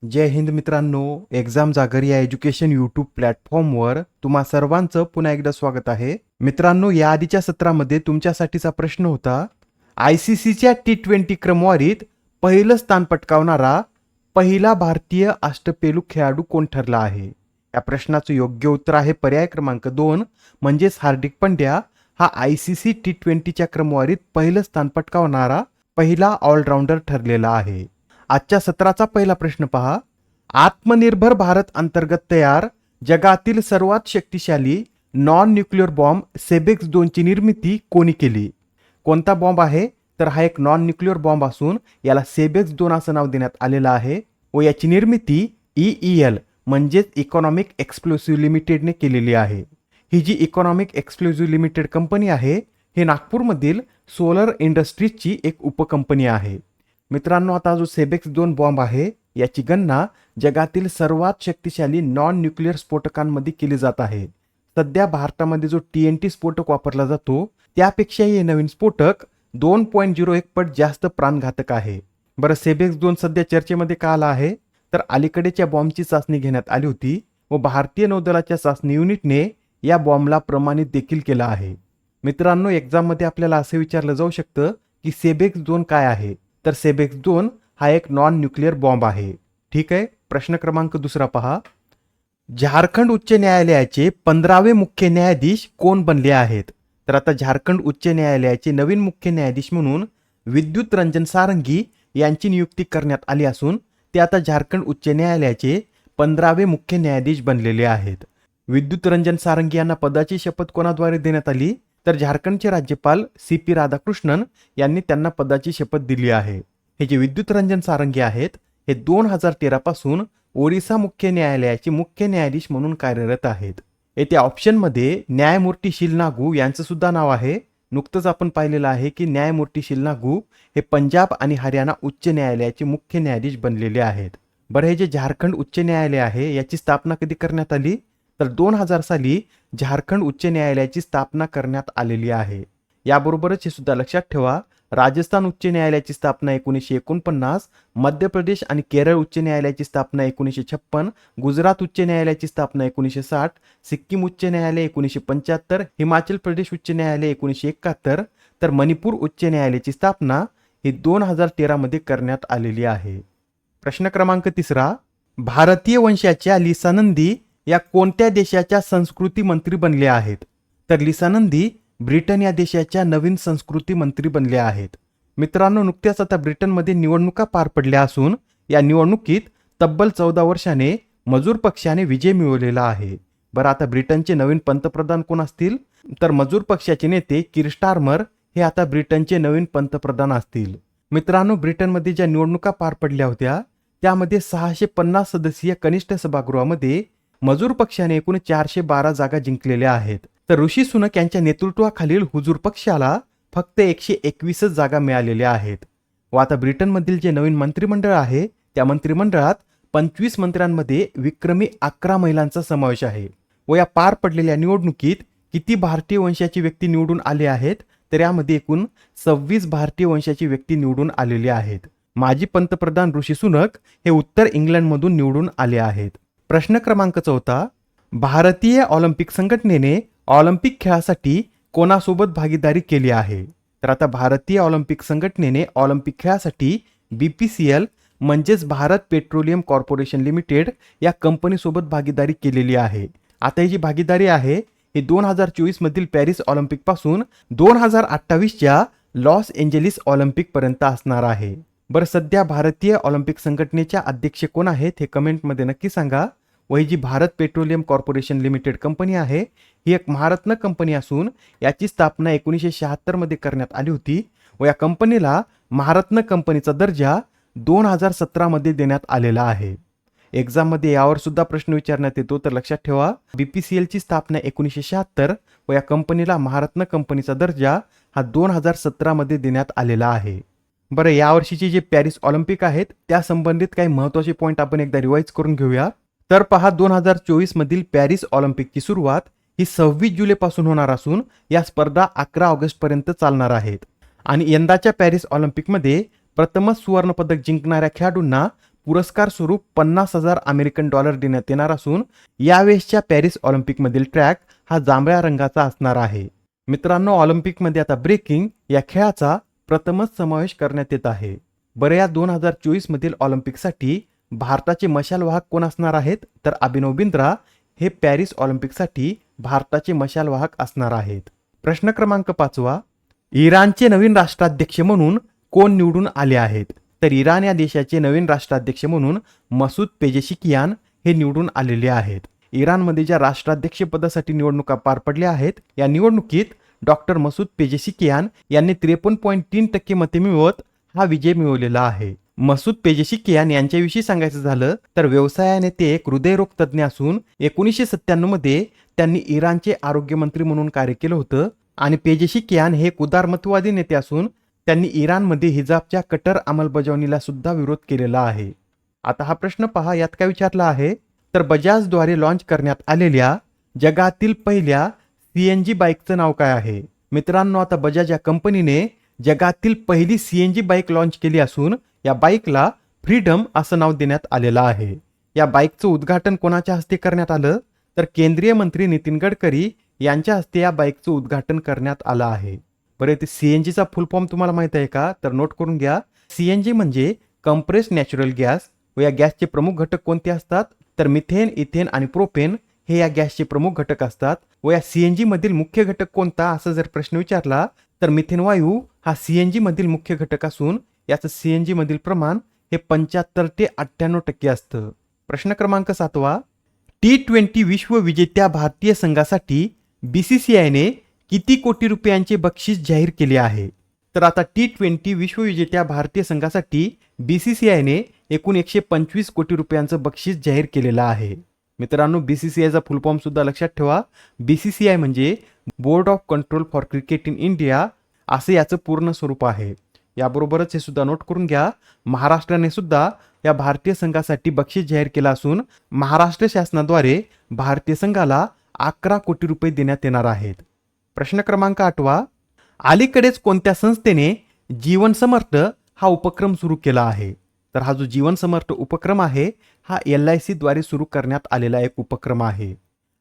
जय हिंद मित्रांनो, एक्झाम जागर या एज्युकेशन यूट्यूब प्लॅटफॉर्मवर तुम्हा सर्वांचं पुन्हा एकदा स्वागत आहे. मित्रांनो, या आधीच्या सत्रामध्ये तुमच्यासाठीचा प्रश्न होता, ICCच्या T20 क्रमवारीत पहिलं स्थान पटकावणारा पहिला भारतीय अष्टपैलू खेळाडू कोण ठरला आहे? या प्रश्नाचं योग्य उत्तर आहे पर्याय क्रमांक 2 म्हणजेच हार्दिक पंड्या हा ICC T20च्या क्रमवारीत पहिलं स्थान पटकावणारा पहिला ऑलराऊंडर ठरलेला आहे. आजच्या सत्राचा पहिला प्रश्न पहा. आत्मनिर्भर भारत अंतर्गत तयार जगातील सर्वात शक्तिशाली नॉन न्यूक्लिअर बॉम्ब सेबेक्स 2 ची निर्मिती कोणी केली? कोणता बॉम्ब आहे? तर हा एक नॉन न्यूक्लिअर बॉम्ब असून याला सेबेक्स 2 असं नाव देण्यात आलेलं आहे व याची निर्मिती EEL म्हणजेच इकॉनॉमिक एक्सप्लोसिव्ह लिमिटेडने केलेली आहे. ही जी इकॉनॉमिक एक्सप्लोसिव्ह लिमिटेड कंपनी आहे हे नागपूरमधील सोलर इंडस्ट्रीजची एक उपकंपनी आहे. मित्रांनो, आता जो सेबेक्स 2 बॉम्ब आहे याची गणना जगातील सर्वात शक्तिशाली नॉन न्यूक्लिअर स्फोटकांमध्ये केली जात आहे. सध्या भारतामध्ये जो TNT स्फोटक वापरला जातो त्यापेक्षाही हे नवीन स्फोटक 2.01 पट जास्त प्राणघातक आहे. बरं, सेबेक्स 2 सध्या चर्चेमध्ये का आला आहे? तर अलीकडेच्या बॉम्बची चाचणी घेण्यात आली होती व भारतीय नौदलाच्या चाचणी युनिटने या बॉम्बला प्रमाणित देखील केला आहे. मित्रांनो, एक्झाममध्ये आपल्याला असे विचारलं जाऊ शकतं की सेबेक्स 2 काय आहे? तर सेबेक्स 2 हा एक नॉन न्यूक्लिअर बॉम्ब आहे. ठीक आहे. प्रश्न क्रमांक दुसरा पहा. झारखंड उच्च न्यायालयाचे 15वे मुख्य न्यायाधीश कोण बनले आहेत? तर आता झारखंड उच्च न्यायालयाचे नवीन मुख्य न्यायाधीश म्हणून विद्युत रंजन सारंगी यांची नियुक्ती करण्यात आली असून ते आता झारखंड उच्च न्यायालयाचे 15वे मुख्य न्यायाधीश बनलेले आहेत. विद्युत रंजन सारंगी यांना पदाची शपथ कोणाद्वारे देण्यात आली? तर झारखंडचे राज्यपाल CP राधाकृष्णन यांनी त्यांना पदाची शपथ दिली आहे. हे जे विद्युत रंजन सारंगी आहेत हे 2013 पासून ओडिशा मुख्य न्यायालयाचे मुख्य न्यायाधीश म्हणून कार्यरत आहेत. येथे ऑप्शनमध्ये न्यायमूर्ती शिलनागू यांचं सुद्धा नाव आहे. नुकतंच आपण पाहिलेलं आहे की न्यायमूर्ती शिलनागू हे पंजाब आणि हरियाणा उच्च न्यायालयाचे मुख्य न्यायाधीश बनलेले आहेत. बरं, हे जे झारखंड उच्च न्यायालय आहे याची स्थापना कधी करण्यात आली? तर 2000 साली झारखंड उच्च न्यायालयाची स्थापना करण्यात आलेली आहे. याबरोबरच हे सुद्धा लक्षात ठेवा, राजस्थान उच्च न्यायालयाची स्थापना 1949, मध्य प्रदेश आणि केरळ उच्च न्यायालयाची स्थापना 1956, गुजरात उच्च न्यायालयाची स्थापना 1960, सिक्कीम उच्च न्यायालय 1975, हिमाचल प्रदेश उच्च न्यायालय 1971, तर मणिपूर उच्च न्यायालयाची स्थापना ही 2013 मध्ये करण्यात आलेली आहे. प्रश्न क्रमांक तिसरा. भारतीय वंशाच्या लिसा नंदी या कोणत्या देशाच्या संस्कृती मंत्री बनले आहेत? तर लिसा नंदी ब्रिटन या देशाच्या नवीन संस्कृती मंत्री बनल्या आहेत. मित्रांनो, नुकत्याच आता ब्रिटनमध्ये निवडणुका पार पडल्या असून या निवडणुकीत तब्बल 14 वर्षाने मजूर पक्षाने विजय मिळवलेला आहे. बरं, आता ब्रिटनचे नवीन पंतप्रधान कोण असतील? तर मजूर पक्षाचे नेते कीर स्टारमर हे आता ब्रिटनचे नवीन पंतप्रधान असतील. मित्रांनो, ब्रिटनमध्ये ज्या निवडणुका पार पडल्या होत्या त्यामध्ये 650 सदस्यीय कनिष्ठ सभागृहामध्ये मजूर पक्षाने एकूण 412 जागा जिंकलेल्या आहेत. तर ऋषी सुनक यांच्या नेतृत्वाखालील हुजूर पक्षाला फक्त 121 जागा मिळालेल्या आहेत. व आता ब्रिटनमधील जे नवीन मंत्रिमंडळ आहे त्या मंत्रिमंडळात 25 मंत्र्यांमध्ये विक्रमी 11 महिलांचा समावेश आहे. व या पार पडलेल्या निवडणुकीत किती भारतीय वंशाची व्यक्ती निवडून आले आहेत? तर यामध्ये एकूण 26 भारतीय वंशाची व्यक्ती निवडून आलेली आहेत. माजी पंतप्रधान ऋषी सुनक हे उत्तर इंग्लंडमधून निवडून आले आहेत. प्रश्न क्रमांक 4. भारतीय ऑलिम्पिक संघटनेने ऑलिम्पिक खेळासाठी कोणासोबत भागीदारी केली आहे? तर आता भारतीय ऑलिम्पिक संघटनेने ऑलिम्पिक खेळासाठी BPCL म्हणजेच भारत पेट्रोलियम कॉर्पोरेशन लिमिटेड या कंपनीसोबत भागीदारी केलेली आहे. आता ही जी भागीदारी आहे ही 2024 मधील पॅरिस ऑलिम्पिक पासून 2028च्या लॉस एंजेलिस ऑलिम्पिक पर्यंत असणार आहे. बरं, सध्या भारतीय ऑलिम्पिक संघटनेच्या अध्यक्ष कोण आहेत हे कमेंटमध्ये नक्की सांगा. व ही जी Bharat Petroleum Corporation Limited company आहे ही एक महारत्न कंपनी असून याची स्थापना 1976 मध्ये करण्यात आली होती व या कंपनीला महारत्न कंपनीचा दर्जा 2017 मध्ये देण्यात आलेला आहे. एक्झाममध्ये यावर सुद्धा प्रश्न विचारण्यात येतो, तर लक्षात ठेवा BPCL ची स्थापना 1976 व या कंपनीला महारत्न कंपनीचा दर्जा हा 2017 मध्ये देण्यात आलेला आहे. बरं, यावर्षीचे जे पॅरिस ऑलिम्पिक आहेत त्या संबंधित काही महत्त्वाचे पॉईंट आपण एकदा रिवाइज करून घेऊया. तर पहा, 2024 मधील पॅरिस ऑलिम्पिकची सुरुवात ही 26 जुलैपासून होणार असून या स्पर्धा 11 ऑगस्ट पर्यंत चालणार आहेत. आणि यंदाच्या पॅरिस ऑलिम्पिकमध्ये प्रथमच सुवर्ण पदक जिंकणाऱ्या खेळाडूंना पुरस्कार स्वरूप $50,000 देण्यात येणार असून यावेळेसच्या पॅरिस ऑलिम्पिकमधील ट्रॅक हा जांभळ्या रंगाचा असणार आहे. मित्रांनो, ऑलिम्पिकमध्ये आता ब्रेकिंग या खेळाचा प्रथमच समावेश करण्यात येत आहे. बरं, या 2024 मधील ऑलिम्पिकसाठी भारताचे मशालवाहक कोण असणार आहेत? तर अभिनव बिंद्रा हे पॅरिस ऑलिम्पिकसाठी भारताचे मशालवाहक असणार आहेत. प्रश्न क्रमांक 5, इराणचे नवीन राष्ट्राध्यक्ष म्हणून कोण निवडून आले आहेत? तर इराण या देशाचे नवीन राष्ट्राध्यक्ष म्हणून मसूद पेजेशिकियान हे निवडून आलेले आहेत. इराणमध्ये ज्या राष्ट्राध्यक्ष पदासाठी निवडणुका पार पडल्या आहेत, या निवडणुकीत डॉक्टर मसूद पेजेशिकियान यांनी 53.3% मते मिळवत हा विजय मिळवलेला आहे. मसूद पेजेशिकियान यांच्याविषयी सांगायचं झालं तर व्यवसायाने ते एक हृदयरोग तज्ज्ञ असून 1997 मध्ये त्यांनी इराणचे आरोग्यमंत्री म्हणून कार्य केलं होतं आणि पेजेशिकियान हे एक उदारमतवादी नेते असून त्यांनी इराणमध्ये हिजाबच्या कट्टर अंमलबजावणीला सुद्धा विरोध केलेला आहे. आता हा प्रश्न पहा, यात काय विचारला आहे? तर बजाजद्वारे लॉन्च करण्यात आलेल्या जगातील पहिल्या CNG बाईकचं नाव काय आहे? मित्रांनो, आता बजाज या कंपनीने जगातील पहिली CNG बाईक लॉन्च केली असून या बाईकला फ्रीडम असं नाव देण्यात आलेलं आहे. या बाईकचं उद्घाटन कोणाच्या हस्ते करण्यात आलं? तर केंद्रीय मंत्री नितीन गडकरी यांच्या हस्ते या बाईकचं उद्घाटन करण्यात आलं आहे. बरं, ते CNGचा फुल फॉर्म तुम्हाला माहित आहे का? तर नोट करून घ्या. CNG म्हणजे कंप्रेस नॅचरल गॅस व या गॅसचे प्रमुख घटक कोणते असतात? तर मिथेन, इथेन आणि प्रोपेन हे या गॅसचे प्रमुख घटक असतात. व या CNG मधील मुख्य घटक कोणता असं जर प्रश्न विचारला तर मिथेन वायू हा CNG मधील मुख्य घटक असून याचं CNG मधील प्रमाण हे 75 ते 98% असतं. प्रश्न क्रमांक 7, T20 विश्वविजेत्या भारतीय संघासाठी BCCIने किती कोटी रुपयांचे बक्षीस जाहीर केले आहे? तर आता T20 विश्वविजेत्या भारतीय संघासाठी BCCIने एकूण 125 कोटी रुपयांचं बक्षीस जाहीर केलेलं आहे. मित्रांनो, BCCIचा फुल फॉर्म सुद्धा लक्षात ठेवा. BCCI म्हणजे board of control for cricket in India असं याचं पूर्ण स्वरूप आहे. याबरोबरच हे सुद्धा नोट करून घ्या, महाराष्ट्राने सुद्धा या भारतीय संघासाठी बक्षीस जाहीर केला असून महाराष्ट्र शासनाद्वारे भारतीय संघाला 11 कोटी रुपये देण्यात येणार आहेत. प्रश्न क्रमांक 8, अलीकडेच कोणत्या संस्थेने जीवन समर्थ हा उपक्रम सुरू केला आहे? तर हा जो जीवन समर्थ उपक्रम आहे हा LIC द्वारे सुरू करण्यात आलेला एक उपक्रम आहे.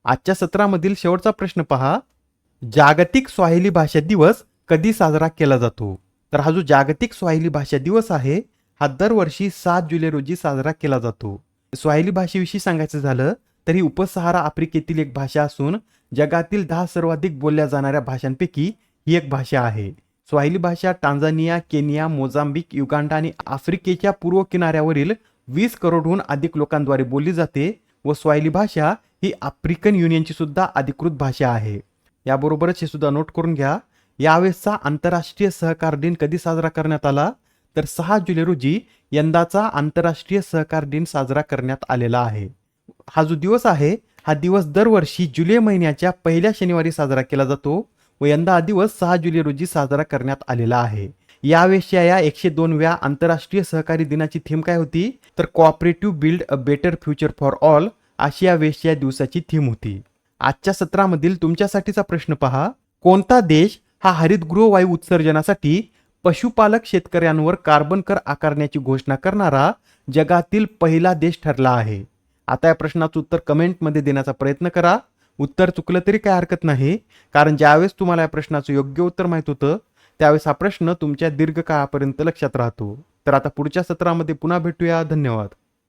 आजच्या सत्रामधील शेवटचा प्रश्न पहा, जागतिक स्वाहिली भाषा दिवस कधी साजरा केला जातो? तर हा जो जागतिक स्वाहिली भाषा दिवस आहे हा दरवर्षी 7 जुलै रोजी साजरा केला जातो. स्वाहिली भाषेविषयी सांगायचं झालं तर ही उपसहारा आफ्रिकेतील एक भाषा असून जगातील 10 सर्वाधिक बोलल्या जाणाऱ्या भाषांपैकी ही एक भाषा आहे. स्वाहिली भाषा टांझानिया, केनिया, मोझांबिक, युगांडा आणि आफ्रिकेच्या पूर्व किनाऱ्यावरील 20 करोडहून अधिक लोकांद्वारे बोलली जाते व स्वाहिली भाषा ही आफ्रिकन युनियनची सुद्धा अधिकृत भाषा आहे. याबरोबरच हे सुद्धा नोट करून घ्या, यावेळेसचा आंतरराष्ट्रीय सहकार दिन कधी साजरा करण्यात आला? तर 6 जुलै रोजी यंदाचा आंतरराष्ट्रीय सहकार दिन साजरा करण्यात आलेला आहे. हा जो दिवस आहे हा दिवस दरवर्षी जुलै महिन्याच्या पहिल्या शनिवारी साजरा केला जातो व यंदा हा दिवस 6 जुलै रोजी साजरा करण्यात आलेला आहे. यावेळेसच्या या 102व्या आंतरराष्ट्रीय सहकारी दिनाची थीम काय होती? तर cooperative build a better future for all अशी यावेळेसच्या दिवसाची थीम होती. आजच्या सत्रामधील तुमच्यासाठीचा प्रश्न पहा, कोणता देश हा हरितगृह वायू उत्सर्जनासाठी पशुपालक शेतकऱ्यांवर कार्बन कर आकारण्याची घोषणा करणारा जगातील पहिला देश ठरला आहे? आता या प्रश्नाचं उत्तर कमेंटमध्ये देण्याचा प्रयत्न करा. उत्तर चुकलं तरी काय हरकत नाही, कारण ज्यावेळेस तुम्हाला या प्रश्नाचं योग्य उत्तर माहित होतं त्यावेळेस हा प्रश्न तुमच्या दीर्घकाळापर्यंत लक्षात राहतो. तर आता पुढच्या सत्रामध्ये पुन्हा भेटूया. धन्यवाद.